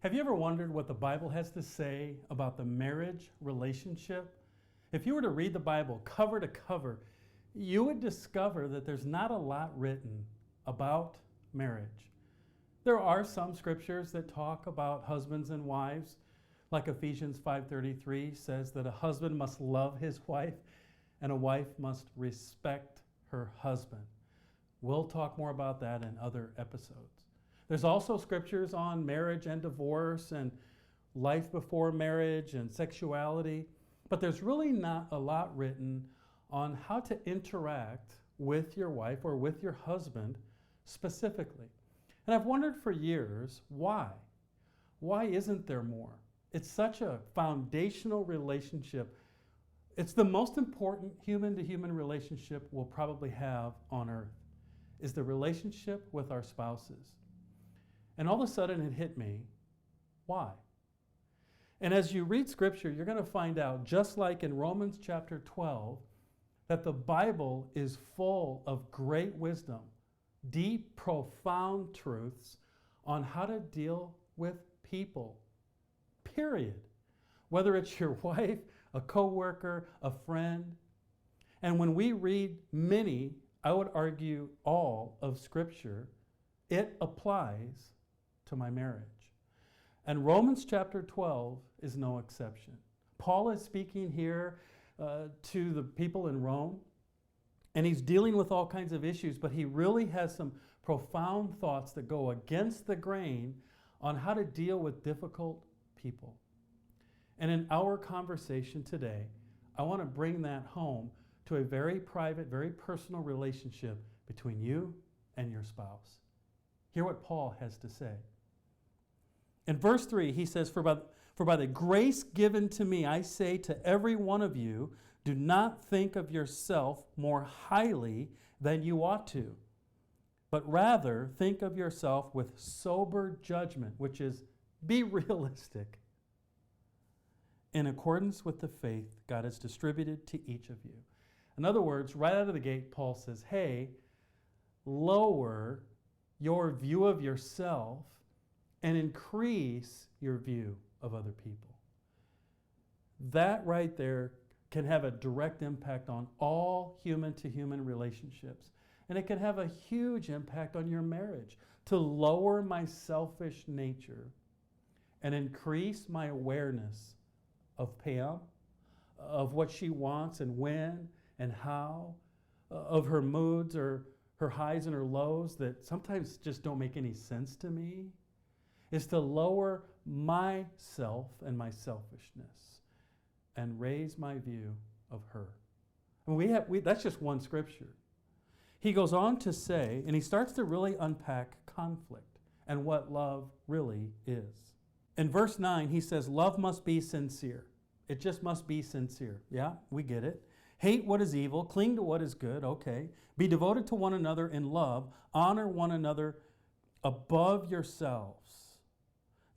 Have you ever wondered what the Bible has to say about the marriage relationship? If you were to read the Bible cover to cover, you would discover that there's not a lot written about marriage. There are some scriptures that talk about husbands and wives, like Ephesians 5:33 says that a husband must love his wife and a wife must respect her husband. We'll talk more about that in other episodes. There's also scriptures on marriage and divorce and life before marriage and sexuality, but there's really not a lot written on how to interact with your wife or with your husband specifically. And I've wondered for years, why? Why isn't there more? It's such a foundational relationship. It's the most important human-to-human relationship we'll probably have on earth, is the relationship with our spouses. And all of a sudden it hit me, why? And as you read scripture, you're going to find out, just like in Romans chapter 12, that the Bible is full of great wisdom, deep, profound truths on how to deal with people, period. Whether it's your wife, a coworker, a friend. And when we read many, I would argue all of scripture, it applies to my marriage. And Romans chapter 12 is no exception. Paul is speaking here to the people in Rome, and he's dealing with all kinds of issues, but he really has some profound thoughts that go against the grain on how to deal with difficult people. And in our conversation today, I want to bring that home to a very private, very personal relationship between you and your spouse. Hear what Paul has to say. In verse 3, he says, For by the grace given to me, I say to every one of you, do not think of yourself more highly than you ought to, but rather think of yourself with sober judgment, which is be realistic, in accordance with the faith God has distributed to each of you. In other words, right out of the gate, Paul says, hey, lower your view of yourself and increase your view of other people. That right there can have a direct impact on all human-to-human relationships. And it can have a huge impact on your marriage. To lower my selfish nature and increase my awareness of Pam, of what she wants and when and how, of her moods or her highs and her lows that sometimes just don't make any sense to me, is to lower myself and my selfishness and raise my view of her. And that's just one scripture. He goes on to say, and he starts to really unpack conflict and what love really is. In verse 9, he says, love must be sincere. It just must be sincere. Yeah, we get it. Hate what is evil, cling to what is good, okay. Be devoted to one another in love, honor one another above yourselves.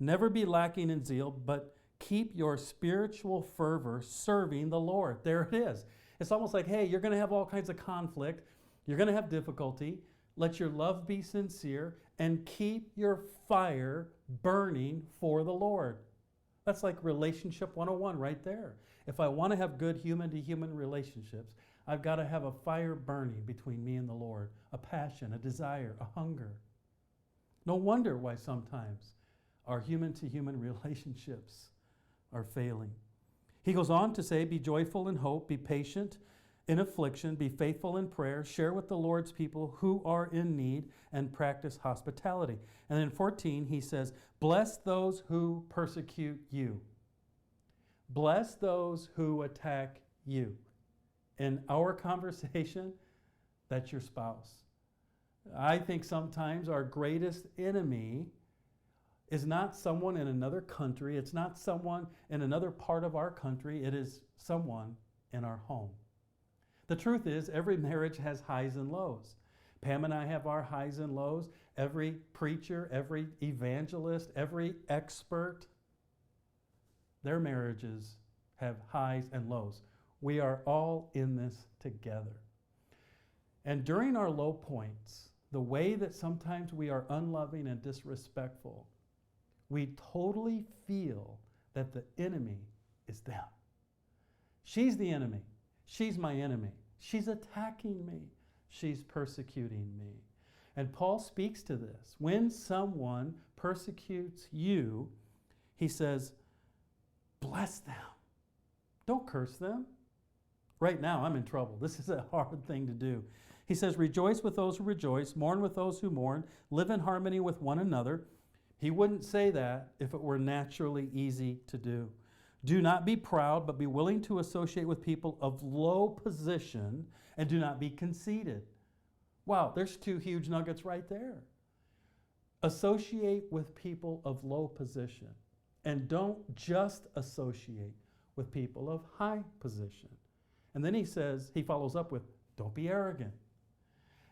Never be lacking in zeal, but keep your spiritual fervor serving the Lord. There it is. It's almost like, hey, you're going to have all kinds of conflict. You're going to have difficulty. Let your love be sincere and keep your fire burning for the Lord. That's like relationship 101 right there. If I want to have good human-to-human relationships, I've got to have a fire burning between me and the Lord, a passion, a desire, a hunger. No wonder why sometimes our human-to-human relationships are failing. He goes on to say, be joyful in hope, be patient in affliction, be faithful in prayer, share with the Lord's people who are in need, and practice hospitality. And then in 14, he says, bless those who persecute you. Bless those who attack you. In our conversation, that's your spouse. I think sometimes our greatest enemy is not someone in another country. It's not someone in another part of our country. It is someone in our home. The truth is, every marriage has highs and lows. Pam and I have our highs and lows. Every preacher, every evangelist, every expert, their marriages have highs and lows. We are all in this together. And during our low points, the way that sometimes we are unloving and disrespectful, we totally feel that the enemy is them. She's the enemy. She's my enemy. She's attacking me. She's persecuting me. And Paul speaks to this. When someone persecutes you, he says, bless them. Don't curse them. Right now, I'm in trouble. This is a hard thing to do. He says, rejoice with those who rejoice, mourn with those who mourn, live in harmony with one another. He wouldn't say that if it were naturally easy to do. Do not be proud, but be willing to associate with people of low position, and do not be conceited. Wow, there's two huge nuggets right there. Associate with people of low position, and don't just associate with people of high position. And then he follows up with, don't be arrogant.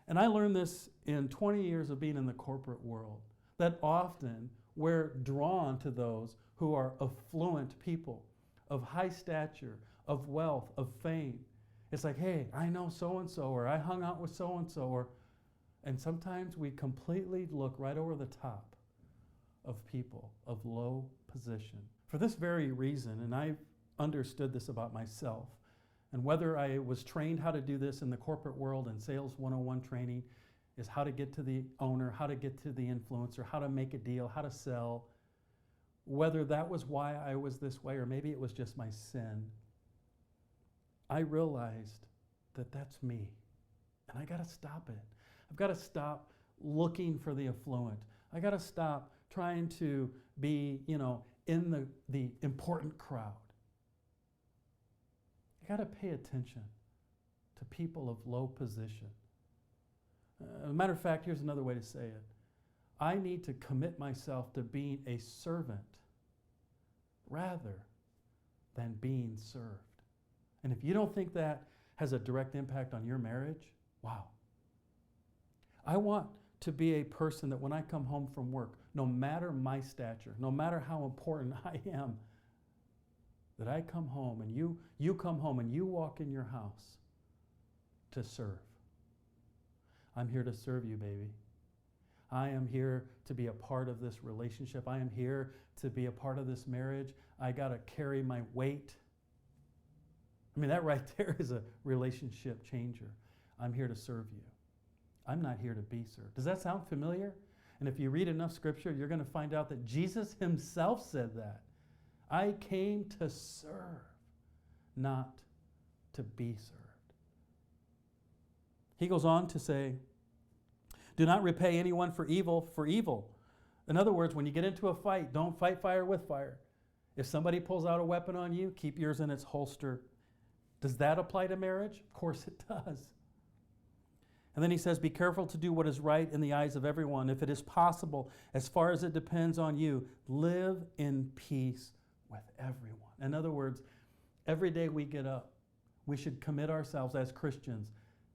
And I learned this in 20 years of being in the corporate world, that often we're drawn to those who are affluent people, of high stature, of wealth, of fame. It's like, hey, I know so-and-so, or I hung out with so-and-so, and sometimes we completely look right over the top of people of low position. For this very reason, and I've understood this about myself, and whether I was trained how to do this in the corporate world and Sales 101 training is how to get to the owner, how to get to the influencer, how to make a deal, how to sell, whether that was why I was this way or maybe it was just my sin, I realized that that's me. And I got to stop it. I've got to stop looking for the affluent. I got to stop trying to be, in the important crowd. I got to pay attention to people of low position. As a matter of fact, here's another way to say it. I need to commit myself to being a servant rather than being served. And if you don't think that has a direct impact on your marriage, wow. I want to be a person that when I come home from work, no matter my stature, no matter how important I am, that I come home and you come home and you walk in your house to serve. I'm here to serve you, baby. I am here to be a part of this relationship. I am here to be a part of this marriage. I got to carry my weight. I mean, that right there is a relationship changer. I'm here to serve you. I'm not here to be served. Does that sound familiar? And if you read enough scripture, you're going to find out that Jesus himself said that. I came to serve, not to be served. He goes on to say, do not repay anyone for evil for evil. In other words, when you get into a fight, don't fight fire with fire. If somebody pulls out a weapon on you, keep yours in its holster. Does that apply to marriage? Of course it does. And then he says, be careful to do what is right in the eyes of everyone. If it is possible, as far as it depends on you, live in peace with everyone. In other words, every day we get up, we should commit ourselves as Christians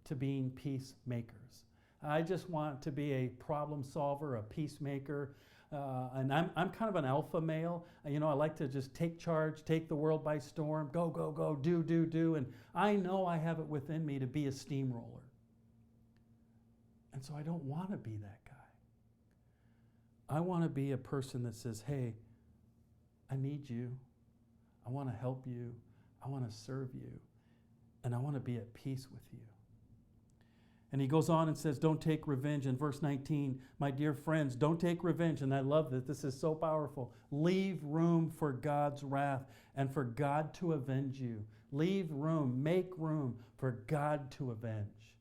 to being peacemakers. I just want to be a problem solver, a peacemaker, and I'm kind of an alpha male. I like to just take charge, take the world by storm, go, go, go, do, and I know I have it within me to be a steamroller. And so I don't want to be that guy. I want to be a person that says, hey, I need you. I want to help you. I want to serve you. And I want to be at peace with you. And he goes on and says, don't take revenge. In verse 19, my dear friends, don't take revenge. And I love this. This is so powerful. Leave room for God's wrath and for God to avenge you. Leave room, make room for God to avenge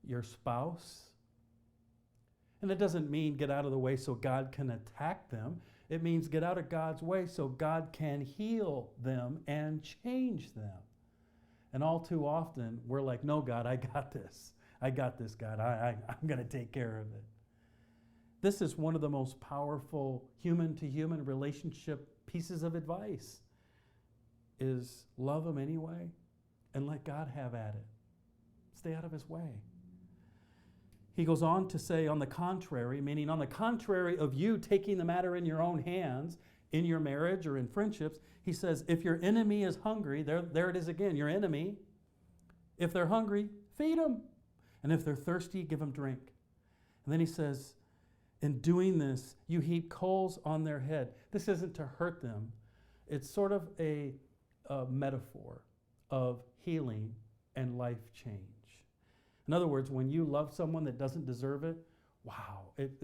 your spouse. And it doesn't mean get out of the way so God can attack them. It means get out of God's way so God can heal them and change them. And all too often, we're like, no, God, I got this. I got this, God. I'm going to take care of it. This is one of the most powerful human-to-human relationship pieces of advice, is love them anyway and let God have at it. Stay out of his way. He goes on to say, on the contrary, meaning on the contrary of you taking the matter in your own hands, in your marriage or in friendships, he says, if your enemy is hungry, there it is again, your enemy. If they're hungry, feed them. And if they're thirsty, give them drink. And then he says, In doing this, you heap coals on their head. This isn't to hurt them. It's sort of a metaphor of healing and life change. In other words, when you love someone that doesn't deserve it, wow, it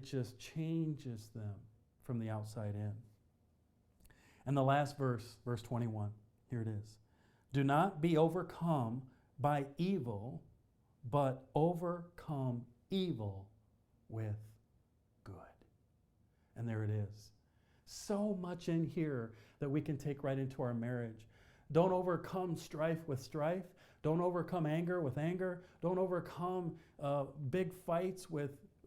just changes them from the outside in. And the last verse, verse 21, here it is. Do not be overcome by evil, but overcome evil with good. And there it is. So much in here that we can take right into our marriage. Don't overcome strife with strife. Don't overcome anger with anger. Don't overcome big fights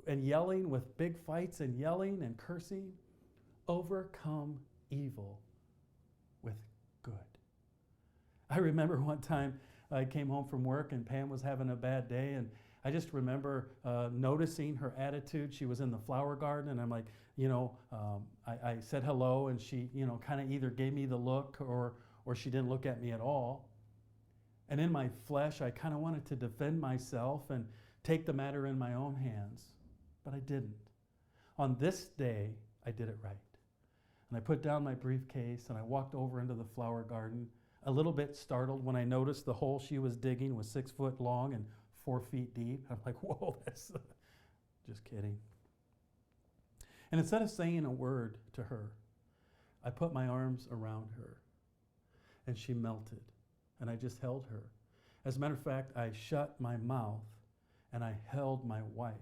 and yelling with big fights and yelling and cursing. Overcome evil with good. I remember one time I came home from work and Pam was having a bad day, and I just remember noticing her attitude. She was in the flower garden, and I'm like, I said hello, and she, kind of either gave me the look or she didn't look at me at all. And in my flesh, I kind of wanted to defend myself and take the matter in my own hands, but I didn't. On this day, I did it right. And I put down my briefcase and I walked over into the flower garden, a little bit startled when I noticed the hole she was digging was 6 foot long and 4 feet deep. I'm like, whoa, that's just kidding. And instead of saying a word to her, I put my arms around her and she melted. And I just held her. As a matter of fact, I shut my mouth and I held my wife.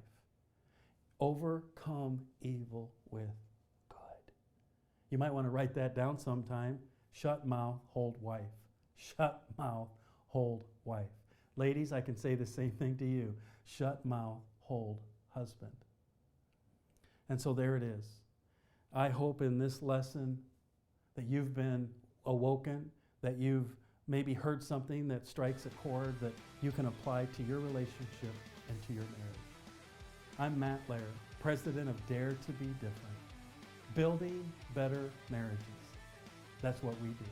Overcome evil with good. You might want to write that down sometime. Shut mouth, hold wife. Shut mouth, hold wife. Ladies, I can say the same thing to you. Shut mouth, hold husband. And so there it is. I hope in this lesson that you've been awoken, that you've maybe heard something that strikes a chord that you can apply to your relationship and to your marriage. I'm Matt Lair, president of Dare to Be Different. Building better marriages. That's what we do.